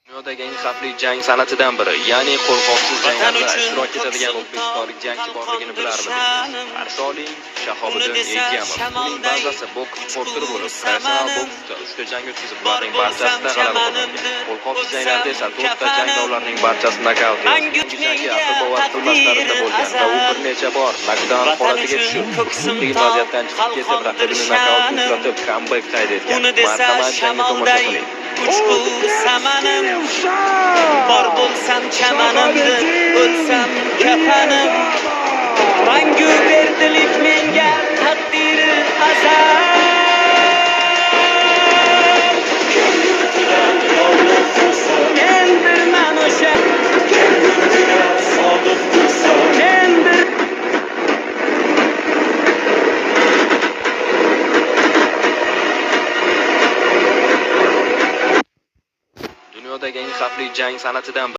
Dunyodagi eng xavfli jang san'atidan biri, ya'ni qo'rqoqsiz janglarda ishtirok etadigan o'zbekistonlik jangchi borligini bilarmidingiz? Qarshi oling, Shahobiddin Egamov. Uning bazasi boks sport turi bo'lib, professional boksda 3 ta jang o'tkazib, ularning barchasida g'alaba qozongan. Qo'rqoqsiz janglarda esa 4 ta jangda ularning barchasi nokaut edi. Jangi aql bovar qilmas tarzda bo'lgan va u bir necha bor nokdaun holatiga tushib, qiyin vaziyatdan chiqib ketib, raqibini nokautga uchratib, kambek qayd etgan. Marhamat, jangni tomosha qiling. Uçku samanım, bor bo'lsam chamanimda, o'lsam kafanim. Mangu berdilik menga taqdiri azal. Mendirman o'sha Dunyodagi eng xavfli jang san'atidan